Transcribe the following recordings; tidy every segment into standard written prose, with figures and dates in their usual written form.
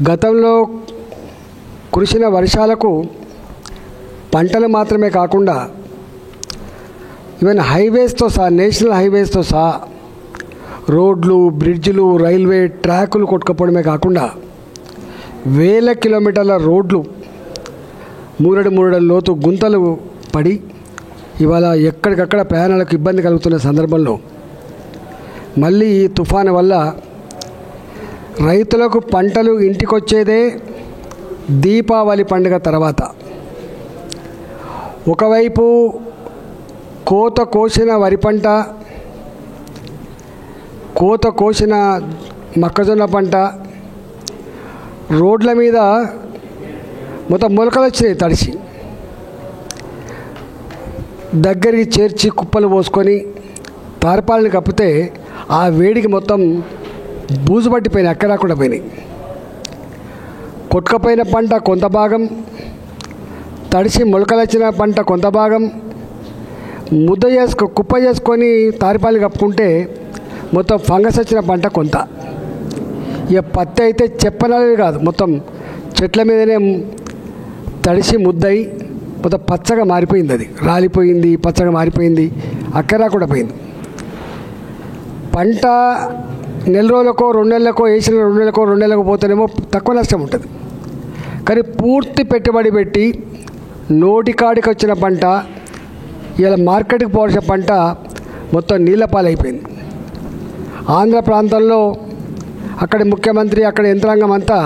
గతంలో కురిసిన వర్షాలకు పంటలు మాత్రమే కాకుండా ఈవెన్ హైవేస్తో సహా, నేషనల్ హైవేస్తో సహా రోడ్లు, బ్రిడ్జిలు, రైల్వే ట్రాకులు కొట్టుకుపోవడమే కాకుండా వేల కిలోమీటర్ల రోడ్లు మూరడు లోతు గుంతలు పడి ఇవాళ ఎక్కడికక్కడ ప్రయాణాలకు ఇబ్బంది కలుగుతున్న సందర్భంలో మళ్ళీ ఈ తుఫాను వల్ల రైతులకు పంటలు ఇంటికొచ్చేదే దీపావళి పండుగ తర్వాత. ఒకవైపు కోత కోసిన వరి పంట, కోత కోసిన మొక్కజొన్న పంట రోడ్ల మీద మొత్తం మొలకలు వచ్చినాయి. తడిసి దగ్గరికి చేర్చి కుప్పలు పోసుకొని తార్పాలని కప్పితే ఆ వేడికి మొత్తం బూజు పట్టిపోయినాయి, అక్కరాకుండా పోయినాయి. కొట్టుకపోయిన పంట కొంత భాగం, తడిసి మొలకలు వచ్చిన పంట కొంత భాగం కుప్ప చేసుకొని తారిపాలు కప్పుకుంటే మొత్తం ఫంగస్ వచ్చిన పంట కొంత. ఇక పత్తి అయితే చెప్పనవి కాదు, మొత్తం చెట్ల మీదనే తడిసి ముద్దయి మొత్తం పచ్చగా మారిపోయింది. అది రాలిపోయింది, పచ్చగా మారిపోయింది, అక్కరా కూడా పోయింది. పంట నెల రోజులకో 2 నెలలకో వేసిన 2 నెలలకో 2 నెలలకు పోతేనేమో తక్కువ నష్టం ఉంటుంది. కానీ పూర్తి పెట్టుబడి పెట్టి నోటికాడికి వచ్చిన పంట, ఇలా మార్కెట్కి పోవాల్సిన పంట మొత్తం నీళ్ళ పాలైపోయింది. ఆంధ్ర ప్రాంతంలో అక్కడి ముఖ్యమంత్రి, అక్కడి యంత్రాంగం అంతా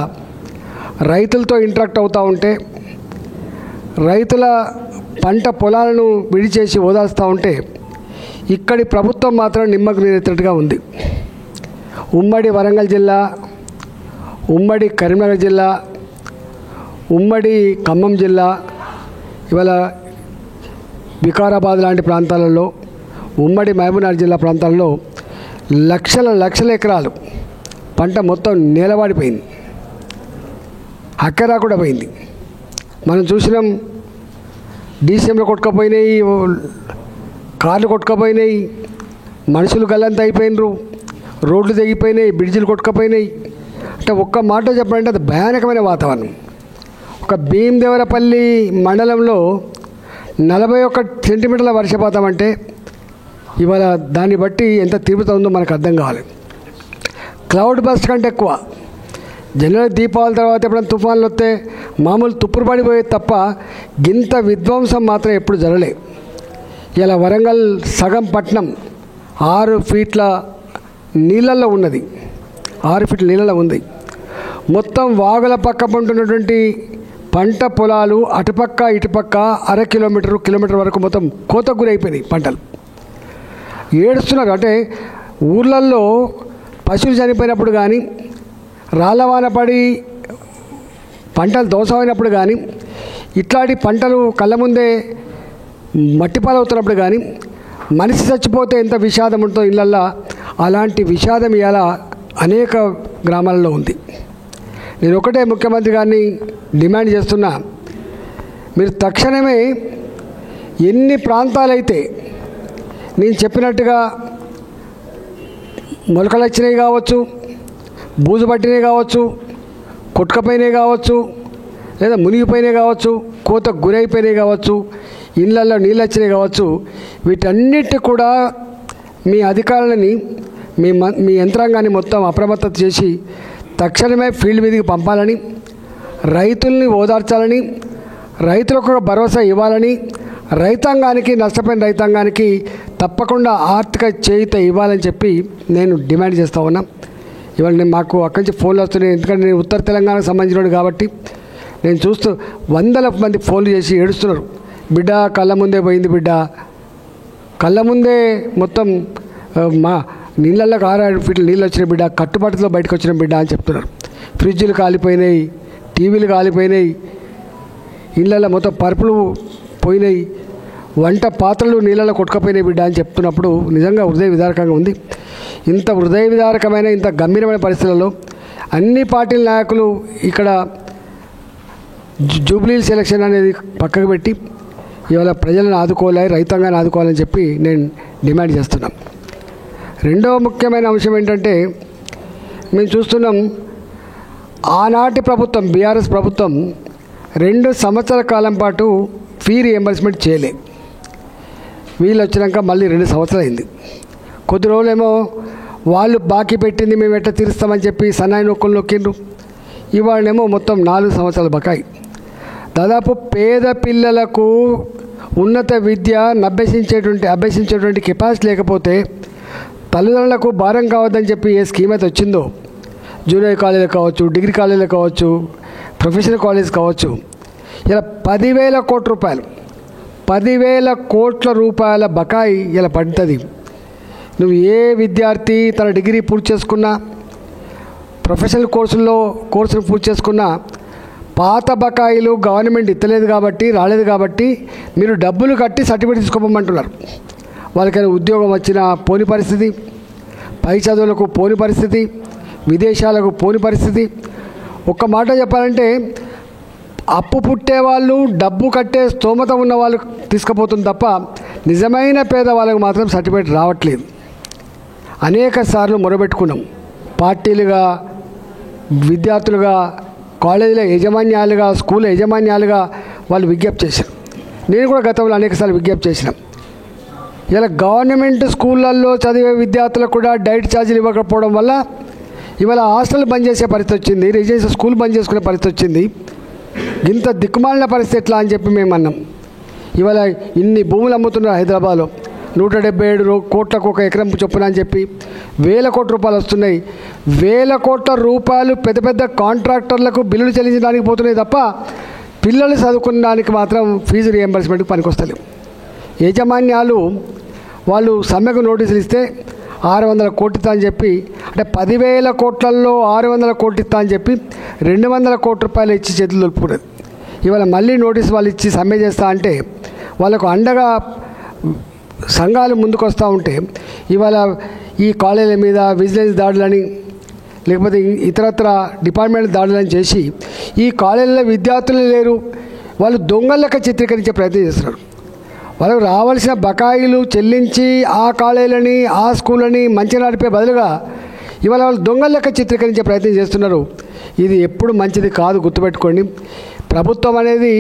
రైతులతో ఇంటరాక్ట్ అవుతూ ఉంటే, రైతుల పంట పొలాలను విడిచేసి ఓదార్స్తూ ఉంటే, ఇక్కడి ప్రభుత్వం మాత్రం నిమ్మకు నీరెత్తినట్టుగా ఉంది. ఉమ్మడి వరంగల్ జిల్లా, ఉమ్మడి కరీంనగర్ జిల్లా, ఉమ్మడి ఖమ్మం జిల్లా, ఇవాళ వికారాబాద్ లాంటి ప్రాంతాలలో, ఉమ్మడి మహబూబ్నగర్ జిల్లా ప్రాంతాల్లో లక్షల ఎకరాలు పంట మొత్తం నేలవాడిపోయింది, అక్కరా కూడా పోయింది. మనం చూసినాం, డీసీఎంలు కొట్టుకుపోయినాయి, కార్లు కొట్టుకుపోయినాయి, మనుషులు గల్లంతా అయిపోయినరు, రోడ్లు తెగిపోయినాయి, బ్రిడ్జిలు కొట్టుకుపోయినాయి. అంటే ఒక్క మాట చెప్పాలంటే అది భయానకమైన వాతావరణం. ఒక భీమదేవరపల్లి మండలంలో 41 సెంటీమీటర్ల వర్షపాతం అంటే ఇవాళ దాన్ని బట్టి ఎంత తీవ్రత ఉందో మనకు అర్థం కావాలి. క్లౌడ్ బస్ట్ కంటే ఎక్కువ. జనరల్ దీపావళి తర్వాత ఎప్పుడైనా తుఫాన్లు వస్తే మామూలు తుప్పురు పడిపోయేది తప్ప గింత విధ్వంసం మాత్రం ఎప్పుడు జరగలే. ఇలా వరంగల్ సగం పట్టణం 6 ఫీట్ల నీళ్ళల్లో ఉన్నది, 6 ఫీట్ల నీళ్ళలో ఉంది. మొత్తం వాగుల పక్క పంటున్నటువంటి పంట పొలాలు అటుపక్క ఇటుపక్క కిలోమీటర్ వరకు మొత్తం కోతకు గురైపోయినాయి. పంటలు ఏడుస్తున్నారు. అంటే ఊర్లల్లో పశువులు చనిపోయినప్పుడు కానీ, రాళ్ళవాన పడి పంటలు ధ్వంసమైనప్పుడు కానీ, ఇట్లాంటి పంటలు కళ్ళ ముందే మట్టిపాలవుతున్నప్పుడు కానీ, మనిషి చచ్చిపోతే ఎంత విషాదం ఉంటుందో ఇళ్ళల్లో, అలాంటి విషాదం ఇలా అనేక గ్రామాలలో ఉంది. నేను ఒకటే ముఖ్యమంత్రి గారిని డిమాండ్ చేస్తున్నా, మీరు తక్షణమే ఎన్ని ప్రాంతాలైతే నేను చెప్పినట్టుగా మొలకలు వచ్చినాయి కావచ్చు, బూజు పట్టినవి కావచ్చు, కొట్టుకపోయినాయి కావచ్చు, లేదా మునిగిపోయినాయి కావచ్చు, కోతకు గురైపోయినాయి కావచ్చు, ఇళ్ళల్లో నీళ్ళు వచ్చినాయి కావచ్చు, వీటన్నిటి కూడా మీ అధికారులని, మీ యంత్రాంగాన్ని మొత్తం అప్రమత్తత చేసి తక్షణమే ఫీల్డ్ మీదకి పంపాలని, రైతుల్ని ఓదార్చాలని, రైతులకు ఒక భరోసా ఇవ్వాలని, రైతాంగానికి, నష్టపోయిన రైతాంగానికి తప్పకుండా ఆర్థిక చేయూత ఇవ్వాలని చెప్పి నేను డిమాండ్ చేస్తూ ఉన్నా. ఇవాళ మాకు అక్కడి నుంచి ఫోన్లు వస్తున్నాయి. ఎందుకంటే నేను ఉత్తర తెలంగాణకు సంబంధించినవాడు కాబట్టి నేను చూస్తూ వందల మంది ఫోన్లు చేసి ఏడుస్తున్నారు. బిడ్డ కళ్ళ ముందే పోయింది, బిడ్డ కళ్ళ ముందే మొత్తం మా నీళ్ళల్లో 6 ఫీట్ల నీళ్ళు వచ్చిన బిడ్డ, కట్టుబాటులో బయటకు వచ్చిన బిడ్డ అని చెప్తున్నారు. ఫ్రిడ్జ్లు కాలిపోయినాయి, టీవీలు కాలిపోయినాయి, ఇళ్ళల్లో మొత్తం పరుపులు పోయినాయి, వంట పాత్రలు నీళ్ళలో కొట్టుకపోయినాయి బిడ్డ అని చెప్తున్నప్పుడు నిజంగా హృదయ విదారకంగా ఉంది. ఇంత హృదయ విదారకమైన, ఇంత గంభీరమైన పరిస్థితులలో అన్ని పార్టీల నాయకులు ఇక్కడ జూబ్లీహిల్స్ ఎలక్షన్ అనేది పక్కకు పెట్టి ఇవాళ ప్రజలను ఆదుకోవాలి, రైతాంగాన్ని ఆదుకోవాలని చెప్పి నేను డిమాండ్ చేస్తున్నాం. రెండవ ముఖ్యమైన అంశం ఏంటంటే, మేము చూస్తున్నాం ఆనాటి ప్రభుత్వం బీఆర్ఎస్ ప్రభుత్వం 2 సంవత్సరాల కాలం పాటు ఫీ రియంబర్స్మెంట్ చేయలే. వీళ్ళు వచ్చినాక మళ్ళీ 2 సంవత్సరాలు అయింది. కొద్ది రోజులేమో వాళ్ళు బాకీ పెట్టింది మేము ఎట్లా తీరుస్తామని చెప్పి సన్నాయి నొక్కులు నొక్కిండ్రు. ఇవాళనేమో మొత్తం 4 సంవత్సరాల బకాయి. దాదాపు పేద పిల్లలకు ఉన్నత విద్య అభ్యసించేటువంటి కెపాసిటీ లేకపోతే తల్లిదండ్రులకు భారం కావద్దని చెప్పి ఏ స్కీమ్ అయితే వచ్చిందో, జూనియర్ కాలేజీలు కావచ్చు, డిగ్రీ కాలేజీలు కావచ్చు, ప్రొఫెషనల్ కాలేజ్ కావచ్చు, ఇలా 10,000 కోట్ల రూపాయలు 10,000 కోట్ల రూపాయల బకాయి ఇలా పడుతుంది. నువ్వు ఏ విద్యార్థి తన డిగ్రీ పూర్తి చేసుకున్నా, ప్రొఫెషనల్ కోర్సులు పూర్తి చేసుకున్నా పాత బకాయిలు గవర్నమెంట్ ఇస్తలేదు కాబట్టి, రాలేదు కాబట్టి మీరు డబ్బులు కట్టి సర్టిఫికేట్ తీసుకోమంటున్నారు. వాళ్ళకైనా ఉద్యోగం వచ్చినా పోని పరిస్థితి, పై చదువులకు పోని పరిస్థితి, విదేశాలకు పోని పరిస్థితి. ఒక్క మాట చెప్పాలంటే అప్పు పుట్టేవాళ్ళు, డబ్బు కట్టే స్తోమత ఉన్న వాళ్ళు తీసుకుపోతుంది తప్ప నిజమైన పేదవాళ్ళకు మాత్రం సర్టిఫికేట్ రావట్లేదు. అనేక సార్లు మొరబెట్టుకున్నాం. పార్టీలుగా, విద్యార్థులుగా, కాలేజీల యజమాన్యాలుగా, స్కూల్ యజమాన్యాలుగా వాళ్ళు విజ్ఞప్తి చేశారు. నేను కూడా గతంలో అనేకసార్లు విజ్ఞప్తి చేసినాం. ఇలా గవర్నమెంట్ స్కూళ్ళల్లో చదివే విద్యార్థులకు కూడా డైట్ ఛార్జీలు ఇవ్వకపోవడం వల్ల ఇవాళ హాస్టల్ బంద్ చేసే పరిస్థితి వచ్చింది, రెసిడెన్షియల్ స్కూల్ బంద్ చేసుకునే పరిస్థితి వచ్చింది. ఇంత దిక్కుమాలిన పరిస్థితి ఎట్లా అని చెప్పి మేము అన్నాం. ఇవాళ ఇన్ని భూములు అమ్ముతున్నారు హైదరాబాద్లో, 177 కోట్లకు ఒక ఎకరం చొప్పున అని చెప్పి 1,000 కోట్ల రూపాయలు వస్తున్నాయి. 1,000 కోట్ల రూపాయలు పెద్ద పెద్ద కాంట్రాక్టర్లకు బిల్లులు చెల్లించడానికి పోతున్నాయి తప్ప పిల్లలు చదువుకునడానికి మాత్రం ఫీజు రియంబర్స్మెంట్కి పనికొస్తలేవు. యాజమాన్యాలు వాళ్ళు సమ్మెకు నోటీసులు ఇస్తే 600 కోట్లు ఇస్తా అని చెప్పి, అంటే 10,000 కోట్లలో 600 కోట్లు ఇస్తా అని చెప్పి 200 కోట్ల రూపాయలు ఇచ్చి చేతులు దులుపుకున్నది. ఇవాళ మళ్ళీ నోటీసు వాళ్ళు ఇచ్చి సమ్మె చేస్తా అంటే వాళ్ళకు అండగా సంఘాలు ముందుకు వస్తూ ఉంటే ఇవాళ ఈ కాలేజీల మీద విజిలెన్స్ దాడులని, లేకపోతే ఇతరత్ర డిపార్ట్మెంట్ దాడులని చేసి ఈ కాలేజీలో విద్యార్థులు లేరు, వాళ్ళు దొంగలక చిత్రీకరించే ప్రయత్నం చేస్తున్నారు. వాళ్ళకు రావాల్సిన బకాయిలు చెల్లించి ఆ కాలేజీలని, ఆ స్కూళ్ళని మంచిగా నడిపే బదులుగా ఇవాళ వాళ్ళు దొంగలక చిత్రీకరించే ప్రయత్నం చేస్తున్నారు. ఇది ఎప్పుడు మంచిది కాదు, గుర్తుపెట్టుకోండి. ప్రభుత్వం అనేది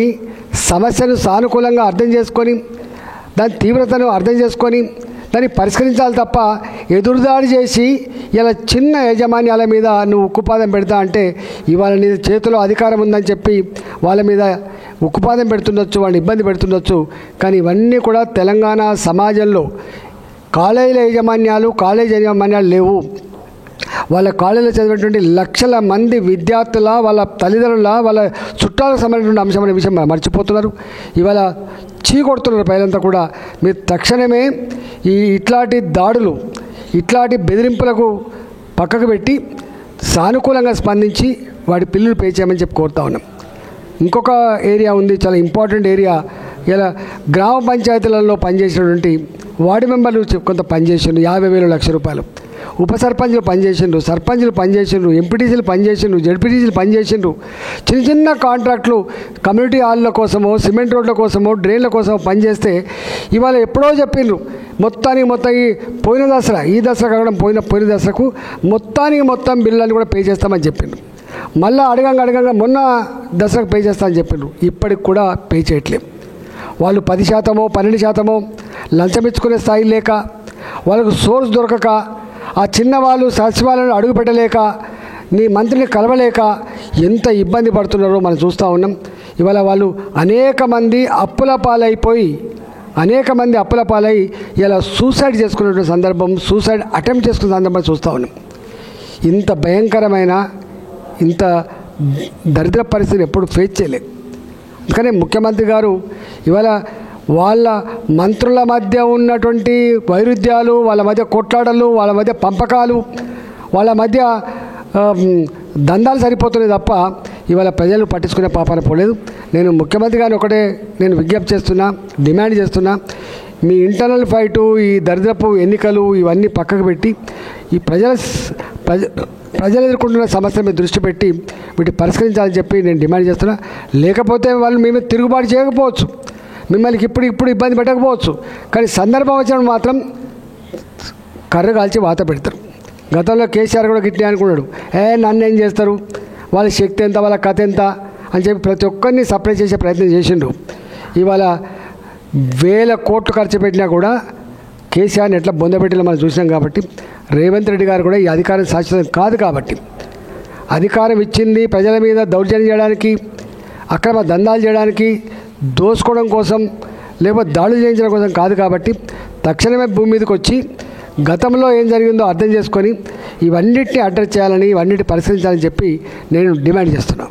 సమస్యను సానుకూలంగా అర్థం చేసుకొని, దాని తీవ్రతను అర్థం చేసుకొని దాన్ని పరిష్కరించాలి తప్ప ఎదురుదాడి చేసి ఇలా చిన్న యాజమాన్యాల మీద నువ్వు ఉక్కుపాదం పెడతా అంటే ఇవాళ నీ చేతిలో అధికారం ఉందని చెప్పి వాళ్ళ మీద ఉక్కుపాదం పెడుతుండొచ్చు, వాళ్ళని ఇబ్బంది పెడుతుండొచ్చు. కానీ ఇవన్నీ కూడా తెలంగాణ సమాజంలో కాలేజీల యాజమాన్యాలు లేవు. వాళ్ళ కాలేజీలో చదివినటువంటి లక్షల మంది విద్యార్థుల, వాళ్ళ తల్లిదండ్రుల, వాళ్ళ చుట్టాలకు సంబంధించిన అంశమైన విషయం మర్చిపోతున్నారు. ఇవాళ చీకొడుతున్నారు ప్రజలంతా కూడా. మీరు తక్షణమే ఇట్లాంటి దాడులు, ఇట్లాంటి బెదిరింపులకు పక్కకు పెట్టి సానుకూలంగా స్పందించి వాడి బిల్లులు పే చేయమని చెప్పి కోరుతా ఉన్నాం. ఇంకొక ఏరియా ఉంది, చాలా ఇంపార్టెంట్ ఏరియా. ఇలా గ్రామ పంచాయతీలలో పనిచేసినటువంటి వార్డు మెంబర్లు కొంత పనిచేసిండ్రు, 50,000 లక్ష రూపాయలు. ఉప సర్పంచ్లు పనిచేసిండ్రు, సర్పంచ్లు పనిచేసిండ్రు, ఎంపీటీసీలు పనిచేసిండ్రు, జడ్పీటీసీలు పనిచేసిండ్రు. చిన్న చిన్న కాంట్రాక్టులు కమ్యూనిటీ హాల్ల కోసమో, సిమెంట్ రోడ్ల కోసమో, డ్రైన్ల కోసమో పనిచేస్తే ఇవాళ ఎప్పుడో చెప్పిండ్రు మొత్తం ఈ పోయిన దసరా, ఈ దసరా కాకుండా పోయిన దసరాకు మొత్తం బిల్లులను కూడా పే చేస్తామని చెప్పిండ్రు. మళ్ళీ అడగంగా మొన్న దసరాకు పే చేస్తామని చెప్పిండ్రు. ఇప్పటికి కూడా పే చేయట్లేదు. వాళ్ళు 10%, 12% లంచం ఇచ్చుకునే స్థాయి లేక, వాళ్ళకు సోర్స్ దొరకక, ఆ చిన్నవాళ్ళు సచివాలయాన్ని అడుగు పెట్టలేక, నీ మంత్రిని కలవలేక ఎంత ఇబ్బంది పడుతున్నారో మనం చూస్తూ ఉన్నాం. ఇవాళ వాళ్ళు అనేక మంది అప్పుల పాలై ఇలా సూసైడ్ చేసుకునే సందర్భం, సూసైడ్ అటెంప్ట్ చేసుకునే సందర్భం చూస్తూ ఉన్నాం. ఇంత భయంకరమైన, ఇంత దరిద్ర పరిస్థితిని ఎప్పుడు ఫేస్ చేయలేదు. అందుకనే ముఖ్యమంత్రి గారు ఇవాళ వాళ్ళ మంత్రుల మధ్య ఉన్నటువంటి వైరుధ్యాలు, వాళ్ళ మధ్య కొట్లాటలు, వాళ్ళ మధ్య పంపకాలు, వాళ్ళ మధ్య దందాలు సరిపోతున్నాయి తప్ప ఇవాళ ప్రజలు పట్టించుకునే పాపాన పోలేదు. నేను ముఖ్యమంత్రి గారిని ఒకటే విజ్ఞప్తి చేస్తున్నా, డిమాండ్ చేస్తున్నా, మీ ఇంటర్నల్ ఫైటు, ఈ దరిద్రపు ఎన్నికలు ఇవన్నీ పక్కకు పెట్టి ఈ ప్రజలు ఎదుర్కొంటున్న సమస్యల మీద దృష్టి పెట్టి వీటిని పరిష్కరించాలని చెప్పి నేను డిమాండ్ చేస్తున్నా. లేకపోతే వాళ్ళు మీ మీద తిరుగుబాటు చేయకపోవచ్చు, మిమ్మల్ని ఇప్పుడు ఇబ్బంది పెట్టకపోవచ్చు, కానీ సందర్భం వచ్చినప్పుడు మాత్రం కర్ర కాల్చి వాత పెడతారు. గతంలో కేసీఆర్ కూడా గిట్టే అనుకున్నాడు, నన్ను ఏం చేస్తారు, వాళ్ళ శక్తి ఎంత, వాళ్ళ కథ ఎంత అని చెప్పి ప్రతి ఒక్కరిని సప్లై చేసే ప్రయత్నం చేసిండు. ఇవాళ వేల కోట్లు ఖర్చు పెట్టినా కూడా కేసీఆర్ని ఎట్లా బొందబెట్టిలో మనం చూసినాం. కాబట్టి రేవంత్ రెడ్డి గారు కూడా ఈ అధికారం శాశ్వతం కాదు. కాబట్టి అధికారం ఇచ్చింది ప్రజల మీద దౌర్జన్యం చేయడానికి, అక్రమ దందాలు చేయడానికి, దోసుకోవడం కోసం, లేకపోతే దాడులు చేయించడం కోసం కాదు. కాబట్టి తక్షణమే భూమి మీదకి వచ్చి గతంలో ఏం జరిగిందో అర్థం చేసుకొని ఇవన్నిటిని అడ్రస్ చేయాలని, ఇవన్నిటిని పరిశీలించాలని చెప్పి నేను డిమాండ్ చేస్తున్నాను.